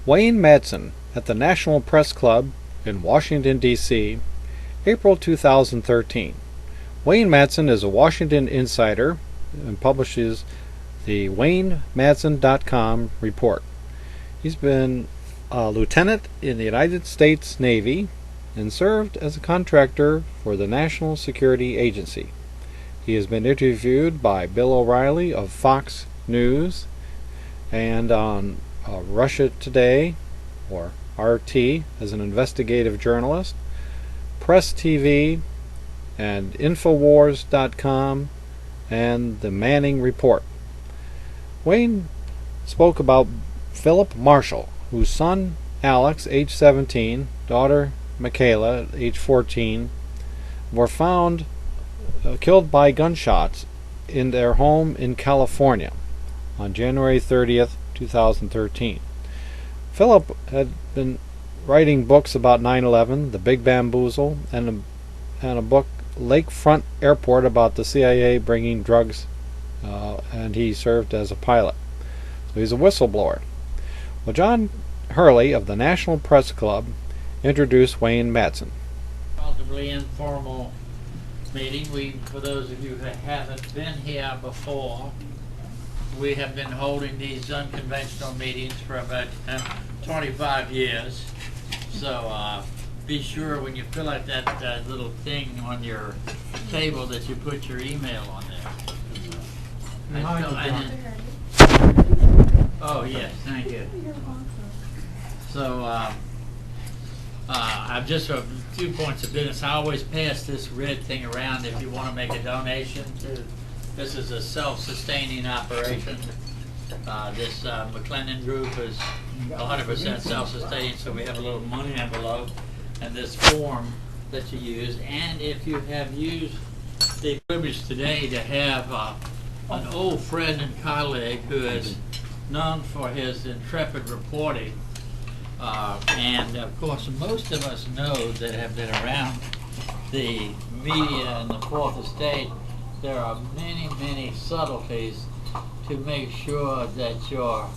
Wayne Madsen at the National Press Club in Washington, D.C., April 2013. Wayne Madsen is a Washington insider and publishes the WayneMadsen.com report. He's been a lieutenant in the United States Navy and served as a contractor for the National Security Agency. He has been interviewed by Bill O'Reilly of Fox News and on Russia Today, or RT, as an investigative journalist, Press TV, and Infowars.com, and the Manning Report. Wayne spoke about Philip Marshall, whose son Alex, age 17, daughter Michaela, age 14, were found killed by gunshots in their home in California on January 30th, 2013. Philip had been writing books about 9/11, The Big Bamboozle, and a book, Lakefront Airport, about the CIA bringing drugs, and he served as a pilot. So he's a whistleblower. Well, John Hurley of the National Press Club introduced Wayne Madsen. Relatively informal meeting. For those of you who haven't been here before, we have been holding these unconventional meetings for about 25 years. So be sure when you fill out that little thing on your table that you put your email on there. Oh yes, thank you. So I've just a few points of business. I always pass this red thing around if you want to make a donation to. This is a self-sustaining operation. This McLennan group is 100% self-sustaining, so we have a little money envelope and this form that you use. And if you have used the privilege today to have an old friend and colleague who is known for his intrepid reporting, and of course most of us know that have been around the media and the fourth estate, there are many, many subtleties to make sure that your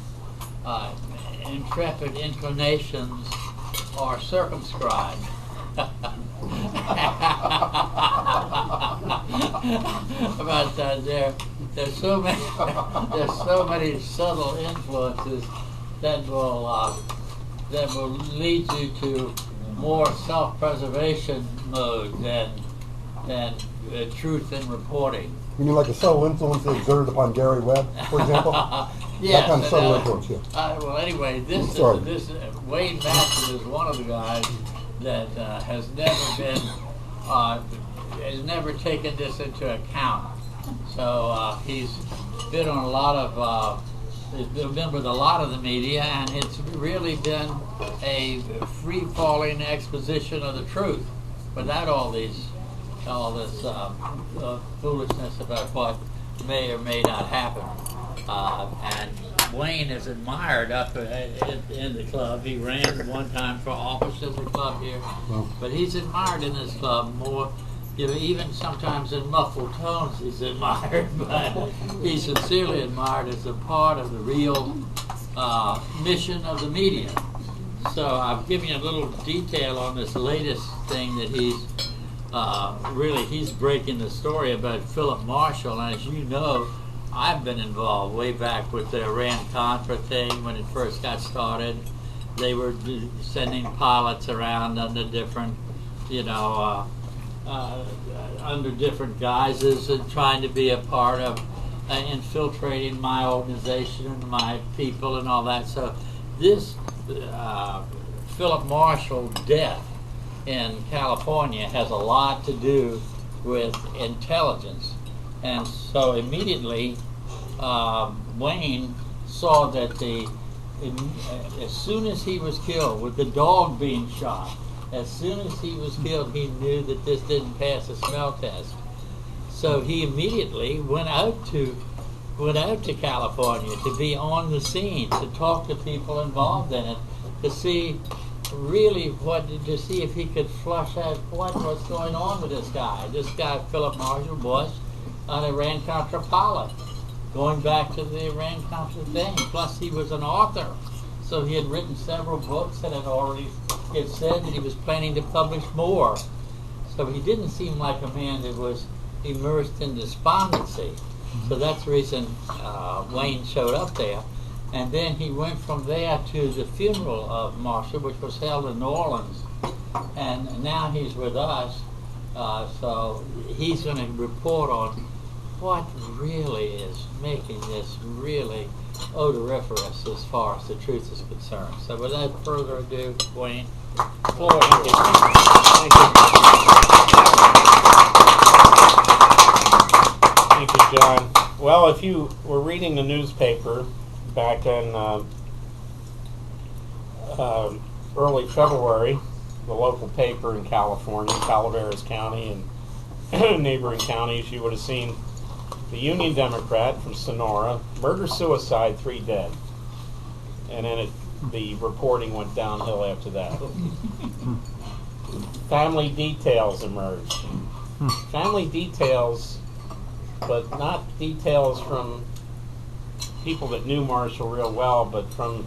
intrepid inclinations are circumscribed. But there's so many subtle influences that will lead you to more self-preservation mode than truth in reporting. You mean like a subtle influence exerted upon Gary Webb, for example? Yes. That kind of subtle influence, yeah. Well, anyway, Wayne Madsen is one of the guys that has never taken this into account. So he's been on a lot of, he's been with a lot of the media, and it's really been a free-falling exposition of the truth without all this foolishness about what may or may not happen. And Wayne is admired up in the club. He ran one time for office at the club here, but he's admired in this club more. Even sometimes in muffled tones he's admired, but he's sincerely admired as a part of the real mission of the media. So I've given you a little detail on this latest thing that he's breaking the story about Philip Marshall. And as you know, I've been involved way back with the Iran-Contra thing when it first got started. They were sending pilots around under different, under different guises and trying to be a part of infiltrating my organization and my people and all that. So this Philip Marshall death in California has a lot to do with intelligence. And so immediately Wayne saw that as soon as he was killed, with the dog being shot, as soon as he was killed, he knew that this didn't pass a smell test. So he immediately went out to California to be on the scene, to talk to people involved in it, to see if he could flush out what was going on with this guy. This guy, Philip Marshall, was an Iran-Contra pilot, going back to the Iran-Contra thing. Plus, he was an author. So he had written several books and he had said that he was planning to publish more. So he didn't seem like a man that was immersed in despondency. So that's the reason Wayne showed up there. And then he went from there to the funeral of Marshall, which was held in New Orleans. And now he's with us. So he's going to report on what really is making this really odoriferous as far as the truth is concerned. So without further ado, Wayne. Floor. Thank you. Thank you, John. Well, if you were reading the newspaper back in early February, the local paper in California, Calaveras County and neighboring counties, you would have seen the Union Democrat from Sonora, murder-suicide, 3 dead. And then the reporting went downhill after that. Family details emerged. Family details, but not details from people that knew Marshall real well, but from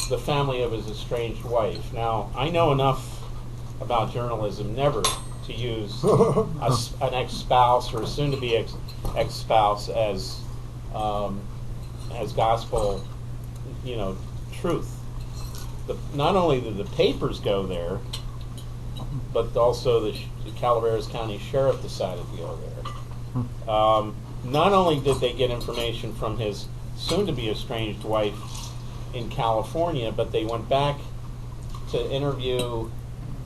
the family of his estranged wife. Now, I know enough about journalism never to use an ex-spouse or a soon-to-be ex-spouse as gospel, truth. Not only did the papers go there, but also the Calaveras County Sheriff decided to go there. Not only did they get information from his soon-to-be estranged wife in California, but they went back to interview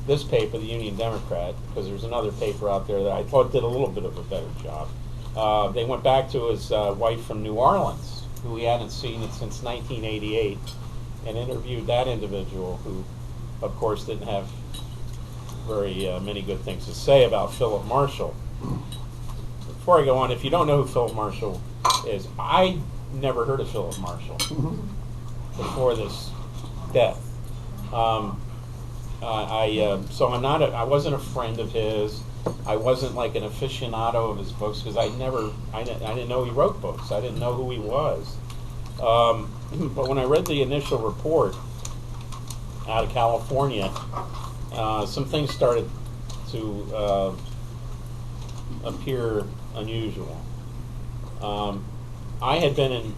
this paper, the Union Democrat, because there's another paper out there that I thought did a little bit of a better job. They went back to his wife from New Orleans, who he hadn't seen since 1988, and interviewed that individual, who, of course, didn't have very many good things to say about Philip Marshall. Before I go on, if you don't know who Philip Marshall is, I never heard of Philip Marshall before this death. So I wasn't a friend of his. I wasn't like an aficionado of his books because I didn't know he wrote books. I didn't know who he was. But when I read the initial report out of California, some things started to appear unusual. I had been in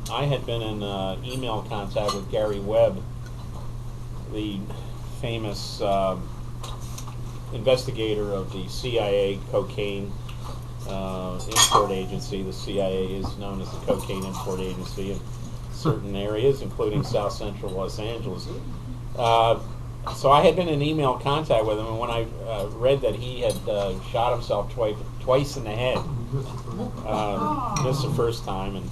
email contact with Gary Webb, the famous investigator of the CIA cocaine import agency. The CIA is known as the cocaine import agency in certain areas, including South Central Los Angeles. So I had been in email contact with him, and when I read that he had shot himself twice in the head, this is the first time, and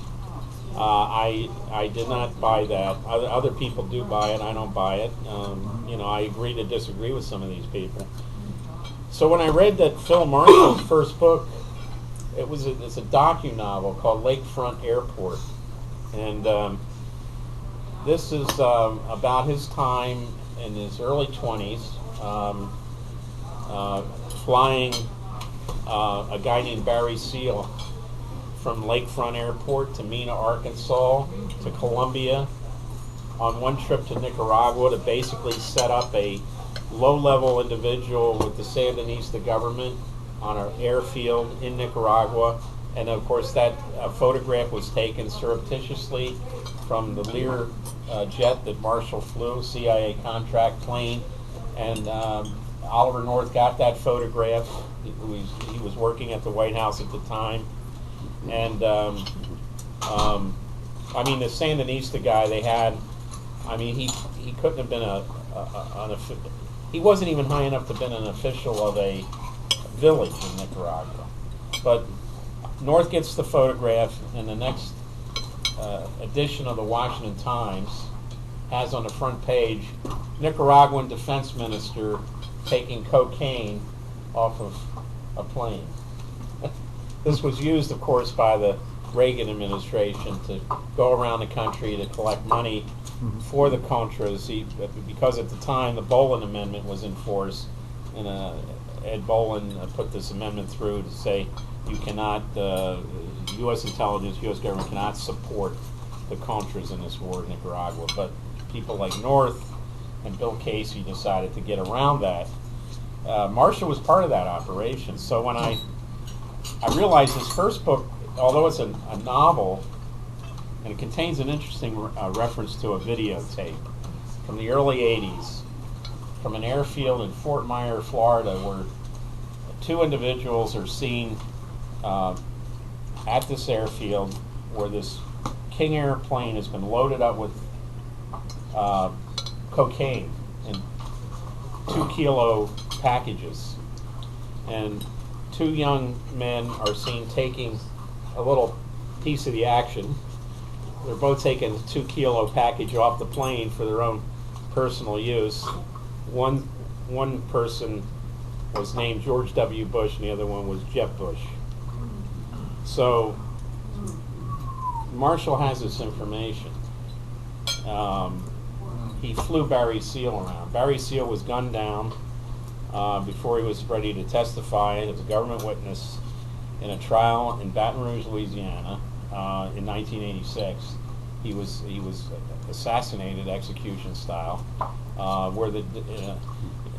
I did not buy that. Other people do buy it. I don't buy it. I agree to disagree with some of these people. So when I read that Phil Marshall's first book, it's a docu-novel called Lakefront Airport, and this is about his time in his early 20s, flying a guy named Barry Seal from Lakefront Airport to Mena, Arkansas, to Colombia, on one trip to Nicaragua to basically set up a low-level individual with the Sandinista government on an airfield in Nicaragua. And of course that photograph was taken surreptitiously from the Lear jet that Marshall flew, CIA contract plane. And Oliver North got that photograph. He was working at the White House at the time. And the Sandinista guy they had, he couldn't have been he wasn't even high enough to have been an official of a village in Nicaragua. But North gets the photograph, and the next edition of the Washington Times has on the front page, Nicaraguan defense minister taking cocaine off of a plane. This was used, of course, by the Reagan administration to go around the country to collect money for the Contras, because at the time the Bolin Amendment was in force, and Ed Bolin put this amendment through to say you cannot, U.S. intelligence, U.S. government cannot support the Contras in this war in Nicaragua. But people like North and Bill Casey decided to get around that. Marshall was part of that operation. So when I realized this first book, although it's a novel, and it contains an interesting reference to a videotape from the early 80s, from an airfield in Fort Myers, Florida, where two individuals are seen at this airfield where this King Air plane has been loaded up with cocaine in 2-kilo packages. And two young men are seen taking a little piece of the action. They're both taking a 2-kilo package off the plane for their own personal use. One person was named George W. Bush and the other one was Jeb Bush. So Marshall has this information. He flew Barry Seal around. Barry Seal was gunned down before he was ready to testify as a government witness in a trial in Baton Rouge, Louisiana, in 1986. He was assassinated execution style, where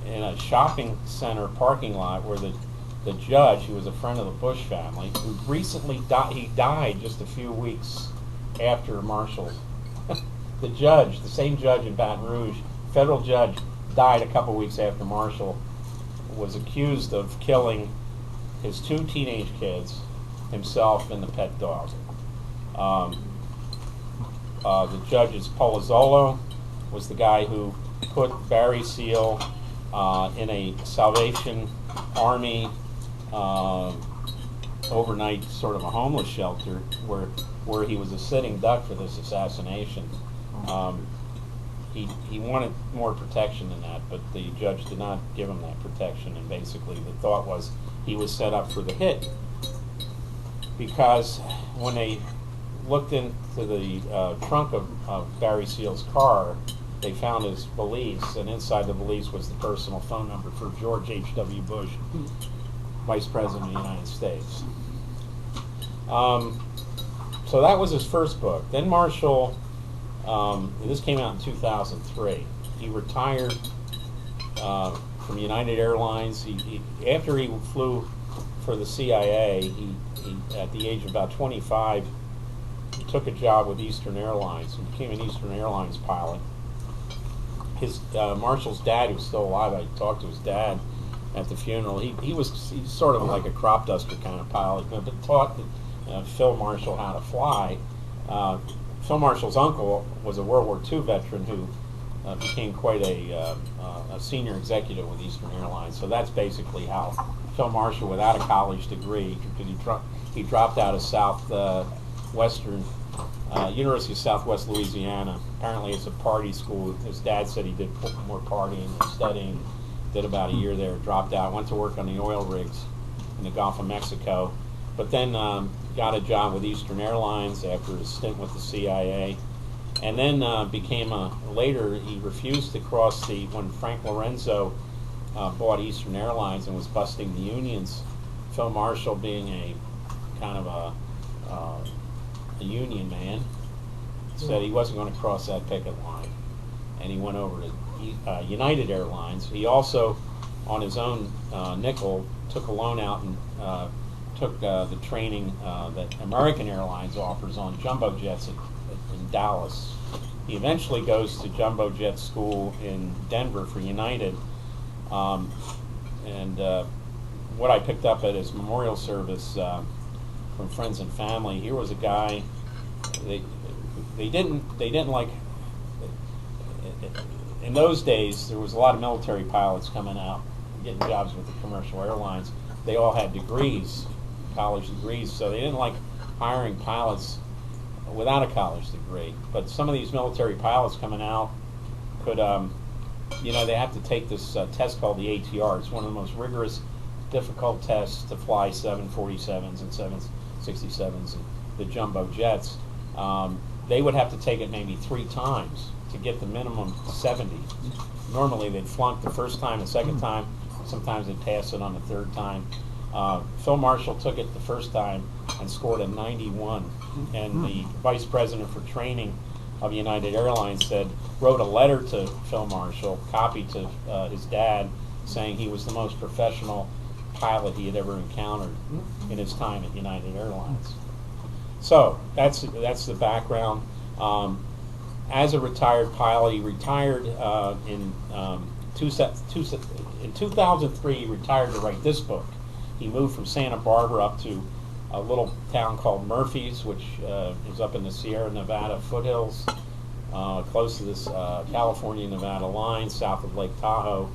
in a shopping center parking lot where the judge, who was a friend of the Bush family, who recently he died just a few weeks after Marshall. The judge, the same judge in Baton Rouge, federal judge, died a couple weeks after Marshall was accused of killing his two teenage kids, himself and the pet dog. The judge's Polazzolo was the guy who put Barry Seal in a Salvation Army overnight sort of a homeless shelter where he was a sitting duck for this assassination. He wanted more protection than that, but the judge did not give him that protection, and basically the thought was he was set up for the hit, because when they looked into the trunk of Barry Seal's car, they found his valise, and inside the valise was the personal phone number for George H.W. Bush, Vice President of the United States. So that was his first book. Then Marshall, this came out in 2003. He retired from United Airlines. After he flew for the CIA, he at the age of about 25, he took a job with Eastern Airlines and became an Eastern Airlines pilot. His Marshall's dad, who was still alive, I talked to his dad at the funeral. He's sort of like a crop duster kind of pilot, but taught Phil Marshall how to fly. Phil Marshall's uncle was a World War II veteran who became quite a senior executive with Eastern Airlines. So that's basically how Phil Marshall, without a college degree, because he dropped out of University of Southwest Louisiana. Apparently it's a party school. His dad said he did more partying and studying. Did about a year there, dropped out, went to work on the oil rigs in the Gulf of Mexico, but then got a job with Eastern Airlines after his stint with the CIA, and then later he refused to cross when Frank Lorenzo bought Eastern Airlines and was busting the unions. Phil Marshall, being a kind of a union man, said he wasn't going to cross that picket line, and he went over to United Airlines. He also, on his own nickel, took a loan out and took the training that American Airlines offers on jumbo jets in Dallas. He eventually goes to jumbo jet school in Denver for United, and what I picked up at his memorial service from friends and family, here was a guy they didn't like. In those days, there was a lot of military pilots coming out, getting jobs with the commercial airlines. They all had degrees, college degrees, so they didn't like hiring pilots without a college degree. But some of these military pilots coming out could, they have to take this test called the ATR. It's one of the most rigorous, difficult tests to fly 747s and 767s and the jumbo jets. They would have to take it maybe 3 times to get the minimum 70. Normally they'd flunk the first time, the second time, sometimes they'd pass it on the third time. Phil Marshall took it the first time and scored a 91 And the vice president for training of United Airlines wrote a letter to Phil Marshall, copied to his dad, saying he was the most professional pilot he had ever encountered in his time at United Airlines. So that's the background. As a retired pilot, he retired in 2003. He retired to write this book. He moved from Santa Barbara up to a little town called Murphy's, which is up in the Sierra Nevada foothills, close to this California-Nevada line, south of Lake Tahoe,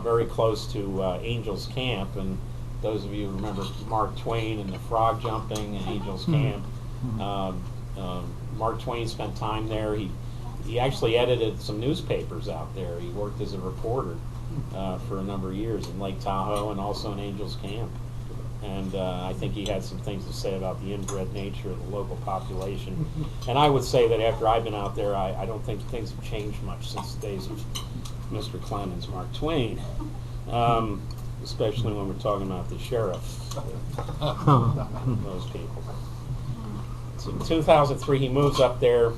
very close to Angels Camp. And those of you who remember Mark Twain and the frog jumping and Angels Camp, Mark Twain spent time there. He actually edited some newspapers out there. He worked as a reporter for a number of years in Lake Tahoe and also in Angels Camp. And I think he had some things to say about the inbred nature of the local population. And I would say that after I've been out there, I don't think things have changed much since the days of Mr. Clemens, Mark Twain, especially when we're talking about the sheriff, those people. So in 2003, he moves up there.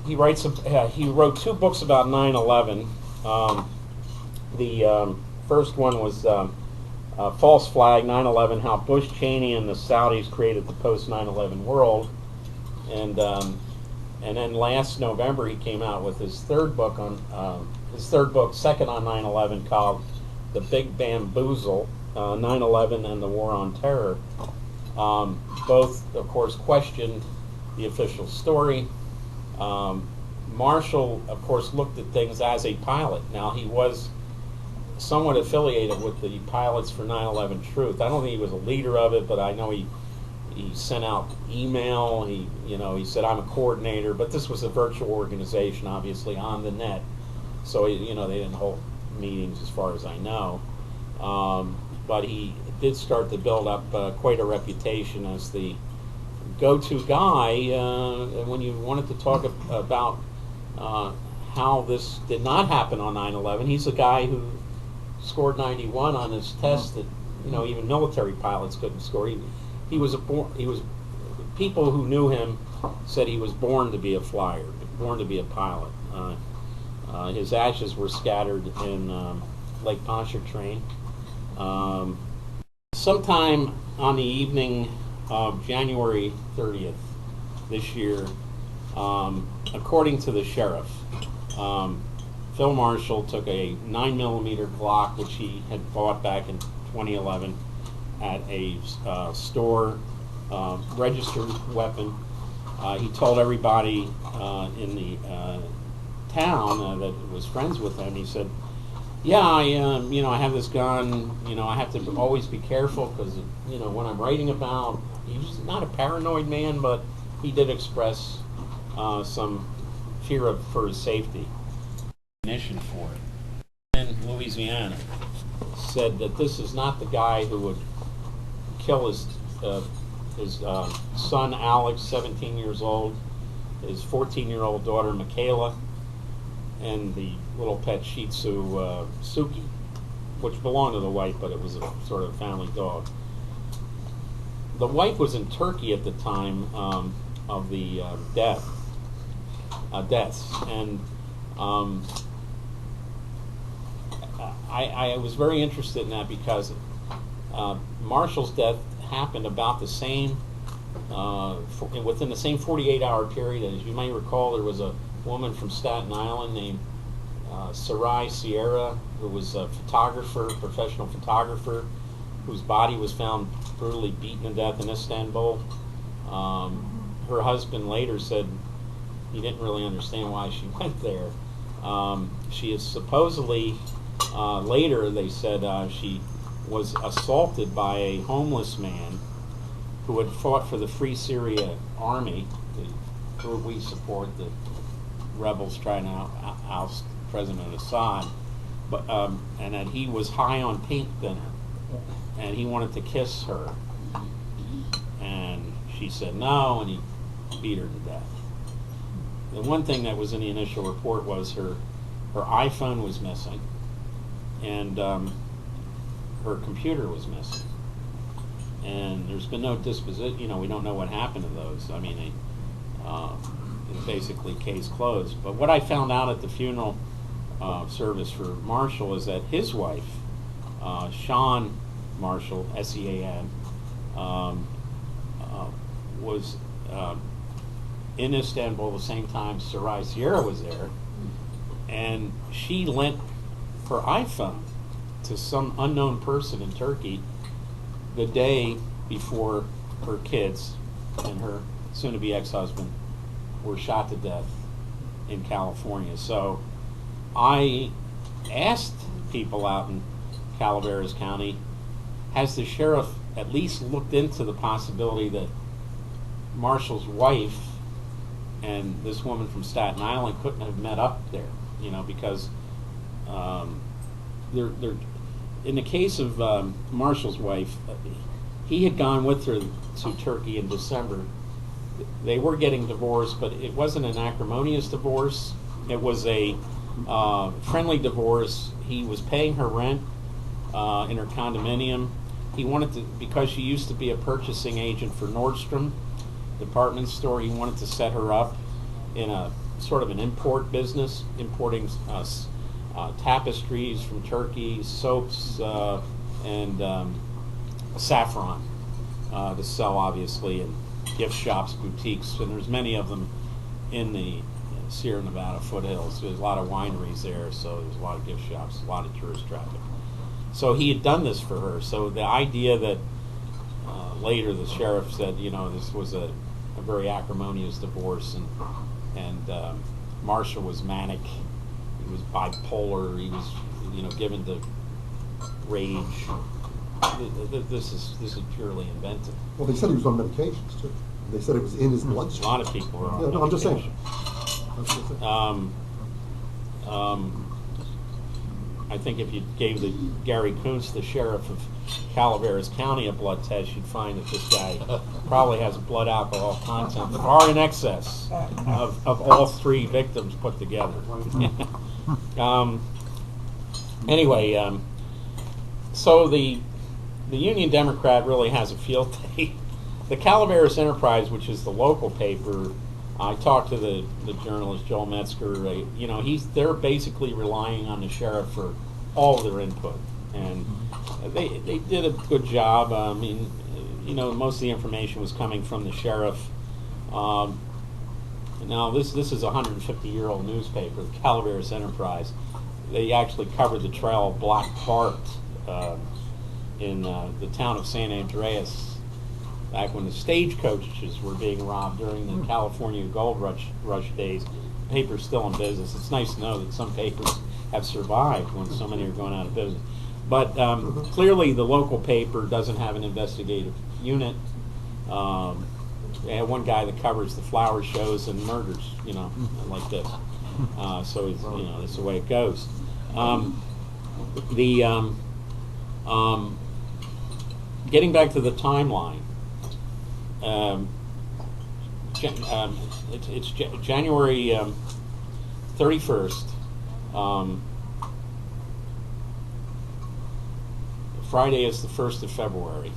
He writes. He wrote 2 books about 9/11. The first one was False Flag, 9/11, How Bush, Cheney, and the Saudis Created the Post-9/11 World. And then last November, he came out with his third book, second on 9/11, called The Big Bamboozle, 9/11 and the War on Terror. Both, of course, questioned the official story. Marshall, of course, looked at things as a pilot. Now, he was somewhat affiliated with the Pilots for 9/11 Truth. I don't think he was a leader of it, but I know he sent out email. He said, I'm a coordinator, but this was a virtual organization, obviously, on the net. So, they didn't hold meetings as far as I know. But he did start to build up quite a reputation as the go-to guy when you wanted to talk about how this did not happen on 9/11. He's the guy who scored 91 on his test that even military pilots couldn't score. He was people who knew him said he was born to be a flyer, born to be a pilot. His ashes were scattered in Lake Pontchartrain. Sometime on the evening of January 30th this year, according to the sheriff, Phil Marshall took a 9mm Glock, which he had bought back in 2011 at a store, registered weapon. He told everybody in the town that was friends with him. He said, "Yeah, I have this gun. I have to always be careful because when I'm writing about." He was not a paranoid man, but he did express some fear for his safety. Mission for it. In Louisiana, said that this is not the guy who would kill his son Alex, 17 years old, his 14-year-old daughter Michaela, and the little pet Shih Tzu Suki, which belonged to the wife, but it was a sort of family dog. The wife was in Turkey at the time of the deaths, and I was very interested in that because Marshall's death happened about the same, within the same 48-hour period. As you may recall, there was a woman from Staten Island named Sarai Sierra, who was a photographer, professional photographer, whose body was found brutally beaten to death in Istanbul. Her husband later said he didn't really understand why she went there. She is supposedly, later they said she was assaulted by a homeless man who had fought for the Free Syria Army, the group we support, the rebels trying to oust President Assad, but and that he was high on paint thinner, and he wanted to kiss her, and she said no, and he beat her to death. The one thing that was in the initial report was her iPhone was missing, and her computer was missing. and there's been no disposition. You know, we don't know what happened to those. I mean, it's basically case closed. But what I found out at the funeral service for Marshall is that his wife, Sean Marshall, S-E-A-N, was in Istanbul the same time Sarai Sierra was there, and she lent her iPhone to some unknown person in Turkey the day before her kids and her soon-to-be ex-husband were shot to death in California. So I asked people out in Calaveras County, has the sheriff at least looked into the possibility that Marshall's wife and this woman from Staten Island couldn't have met up there, you know, because they're in the case of Marshall's wife, he had gone with her to Turkey in December. They were getting divorced, but it wasn't an acrimonious divorce. It was a friendly divorce. He was paying her rent in her condominium. He wanted to, because she used to be a purchasing agent for Nordstrom department store, he wanted to set her up in a sort of an import business, importing tapestries from Turkey, soaps, and saffron to sell, obviously, in gift shops, boutiques, and there's many of them in the Sierra Nevada foothills. There's a lot of wineries there, so there's a lot of gift shops, a lot of tourist traffic. So he had done this for her. So the idea that later the sheriff said, you know, this was a very acrimonious divorce, and Marshall was manic, he was bipolar, he was, you know, given to rage. This is purely invented. Well, they said he was on medications too. They said it was in his A bloodstream. lot of people are on Yeah, no, I'm just saying. medication. I think if you gave the Gary Kuntz, the sheriff of Calaveras County, a blood test, you'd find that this guy probably has blood alcohol content far in excess of all three victims put together. Anyway, so the Union Democrat really has a field day. The Calaveras Enterprise, which is the local paper, I talked to the journalist Joel Metzger. You know, they're basically relying on the sheriff for all of their input, and they did a good job. I mean, you know, most of the information was coming from the sheriff. Now this is a 150-year-old newspaper, the Calaveras Enterprise. They actually covered the trail of Black Bart in the town of San Andreas, back when the stagecoaches were being robbed during the California Gold Rush days. The paper's still in business. It's nice to know that some papers have survived when so many are going out of business. But clearly the local paper doesn't have an investigative unit. They have one guy that covers the flower shows and murders, you know, like this. So he's, you know, that's the way it goes. Getting back to the timeline, it's January 31st. Friday is the 1st of February.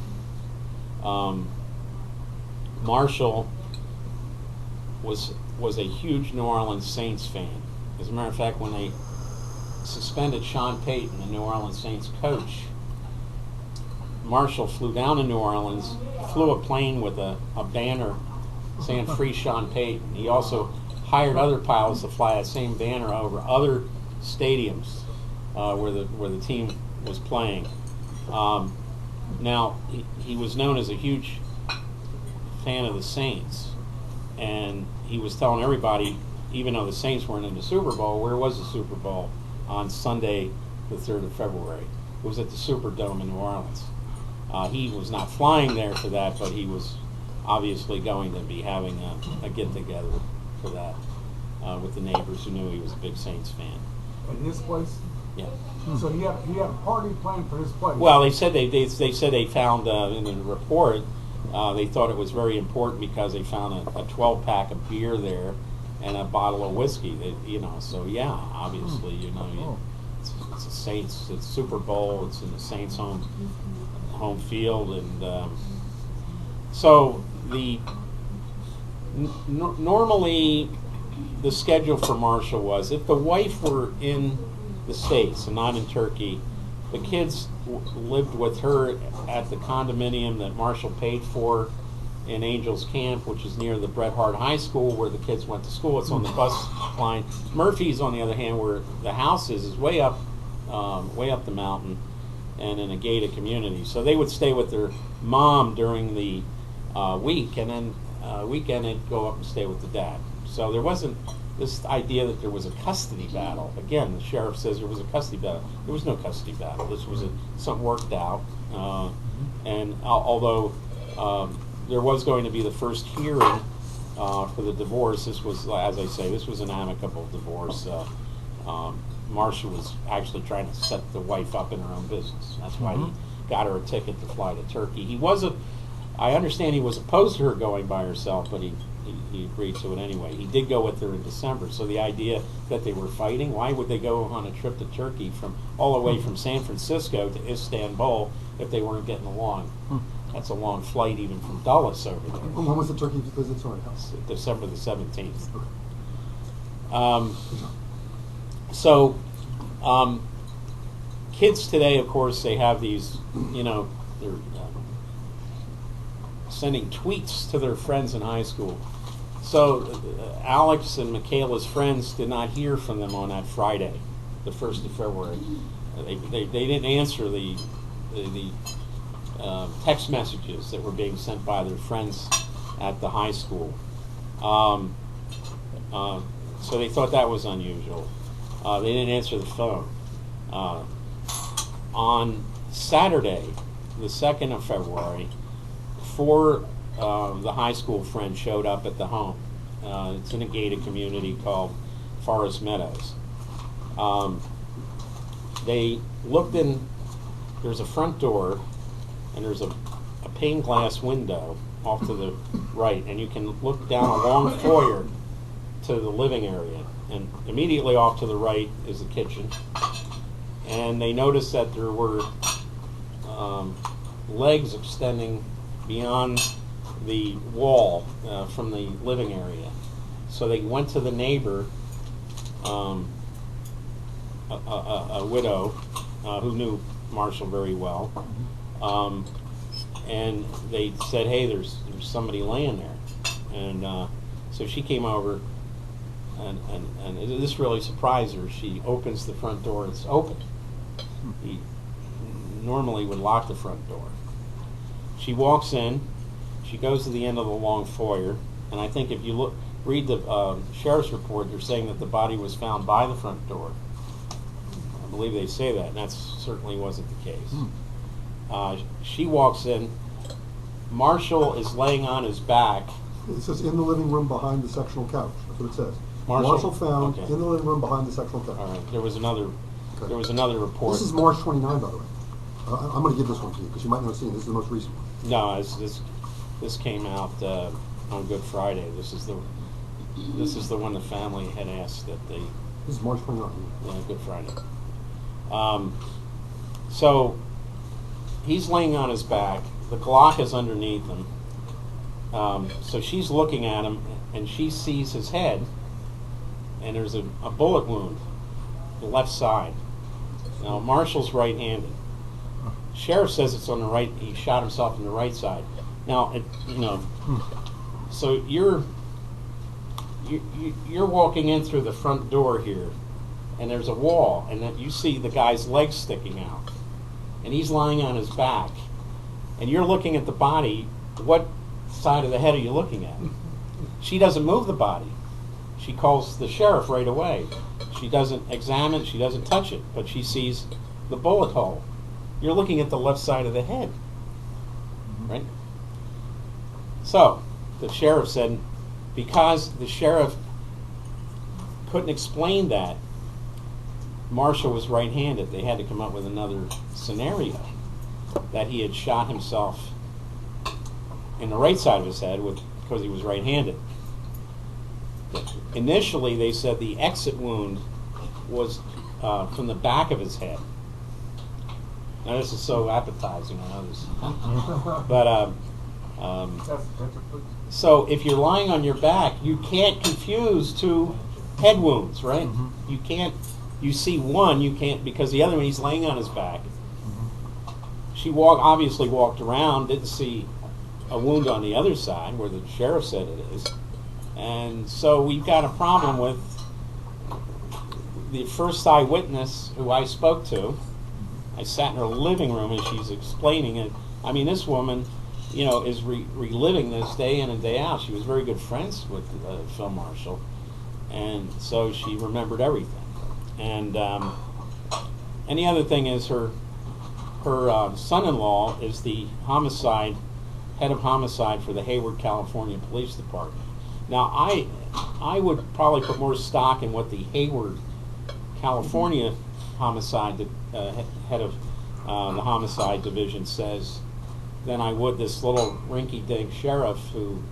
Marshall was a huge New Orleans Saints fan. As a matter of fact, when they suspended Sean Payton, the New Orleans Saints coach, Marshall flew down to New Orleans, flew a plane with a banner saying "Free Sean Payton." He also hired other pilots to fly that same banner over other stadiums where the team was playing. Now he was known as a huge fan of the Saints, and he was telling everybody, even though the Saints weren't in the Super Bowl, where was the Super Bowl on Sunday, the 3rd of February? It was at the Superdome in New Orleans. He was not flying there for that, but he was obviously going to be having a get-together for that with the neighbors who knew he was a big Saints fan. At his place? Yeah. So he had a party planned for his place. Well, they said they said they found in the report they thought it was very important because they found a 12-pack of beer there and a bottle of whiskey. You know, so yeah, obviously, you know, it's a Saints, it's Super Bowl, it's in the Saints' home. home field, and so normally the schedule for Marshall was, if the wife were in the States and not in Turkey, the kids lived with her at the condominium that Marshall paid for in Angels Camp, which is near the Bret Harte High School where the kids went to school. It's on the bus line. Murphy's, on the other hand, where the house is way up the mountain and in a gated community. So they would stay with their mom during the week, and then weekend they'd go up and stay with the dad. So there wasn't this idea that there was a custody battle. Again, the sheriff says there was a custody battle. There was no custody battle. This was something worked out. And although there was going to be the first hearing for the divorce, this was, as I say, this was an amicable divorce. Marcia was actually trying to set the wife up in her own business. That's why he got her a ticket to fly to Turkey. I understand he was opposed to her going by herself, but he agreed to it anyway. He did go with her in December. So the idea that they were fighting, why would they go on a trip to Turkey all the way from San Francisco to Istanbul if they weren't getting along? That's a long flight even from Dulles over there. When was the Turkey visit? Sorry, December the 17th. Kids today, of course, they have these, they're sending tweets to their friends in high school. So Alex and Michaela's friends did not hear from them on that Friday, the 1st of February. They didn't answer the text messages that were being sent by their friends at the high school. So they thought that was unusual. They didn't answer the phone. On Saturday, the 2nd of February, 4 the high school friends showed up at the home. It's in a gated community called Forest Meadows. They looked in, there's a front door, and there's a pane glass window off to the right, and you can look down a long foyer to the living area. And immediately off to the right is the kitchen. And they noticed that there were legs extending beyond the wall from the living area. So they went to the neighbor, a widow who knew Marshall very well, and they said, "Hey, there's somebody laying there." And so she came over, and this really surprised her. She opens the front door; it's open. He normally would lock the front door. She walks in. She goes to the end of the long foyer, and I think if you read the sheriff's report, they're saying that the body was found by the front door. I believe they say that, and that certainly wasn't the case. She walks in. Marshall is laying on his back. It says in the living room behind the sectional couch. That's what it says. Marshall found okay. in the living room behind the sectional couch. All right. There was another report. This is March 29, by the way. I'm going to give this one to you because you might not have seen it. This is the most recent one. No, this came out on Good Friday. This is the one the family had asked that they. This is March 29. Yeah, Good Friday. So he's laying on his back. The Glock is underneath him. So she's looking at him, and she sees his head, and there's a bullet wound, the left side. Now Marshall's right-handed. Sheriff says it's on the right. He shot himself on the right side. Now, so you're walking in through the front door here, and there's a wall, and then you see the guy's legs sticking out, and he's lying on his back, and you're looking at the body. What side of the head are you looking at? She doesn't move the body. She calls the sheriff right away. She doesn't examine, she doesn't touch it, but she sees the bullet hole. You're looking at the left side of the head, right? So the sheriff said, because the sheriff couldn't explain that Marshall was right-handed, they had to come up with another scenario, that he had shot himself in the right side of his head because he was right-handed. Initially, they said the exit wound was from the back of his head. Now, this is so appetizing, I know this. But, That's please. so if you're lying on your back, you can't confuse two head wounds, right? You can't, you see one, you can't, because the other one, he's laying on his back. She obviously walked around, didn't see a wound on the other side where the sheriff said it is. And so we've got a problem with the first eyewitness who I spoke to. I sat in her living room and she's explaining it. I mean, this woman, you know, is reliving this day in and day out. She was very good friends with the film marshal, and so she remembered everything. And the other thing is her son-in-law is the head of homicide for the Hayward, California Police Department. Now, I would probably put more stock in what the Hayward, California homicide head of the homicide division says than I would this little rinky-dink sheriff who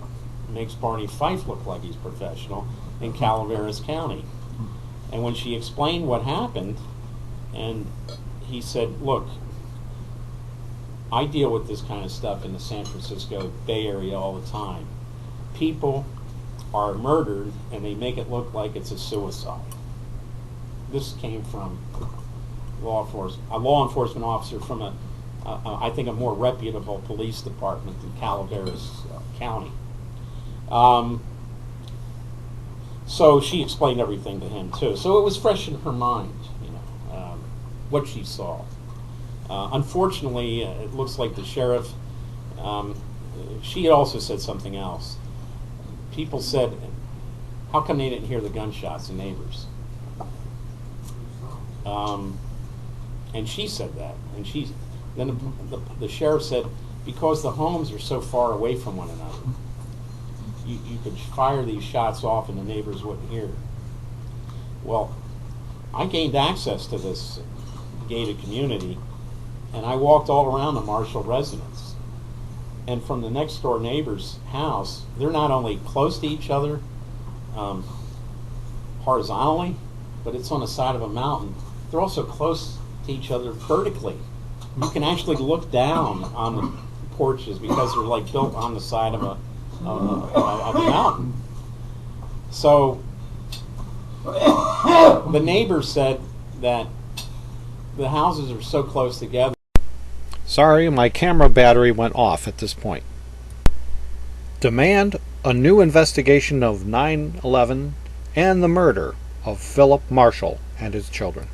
makes Barney Fife look like he's professional in Calaveras County. And when she explained what happened, and he said, look, I deal with this kind of stuff in the San Francisco Bay Area all the time. People are murdered and they make it look like it's a suicide. This came from a law enforcement officer from I think a more reputable police department in Calaveras County. So she explained everything to him too. So it was fresh in her mind, you know, what she saw. Unfortunately, it looks like the sheriff, she had also said something else. People said, how come they didn't hear the gunshots, the neighbors? And she said that. And then the sheriff said, because the homes are so far away from one another, you could fire these shots off and the neighbors wouldn't hear. Well, I gained access to this gated community, and I walked all around the Marshall residence. And from the next door neighbor's house, they're not only close to each other horizontally, but it's on the side of a mountain. They're also close to each other vertically. You can actually look down on the porches because they're like built on the side of a mountain. So the neighbor said that the houses are so close together. Sorry, my camera battery went off at this point. Demand a new investigation of 9/11 and the murder of Philip Marshall and his children.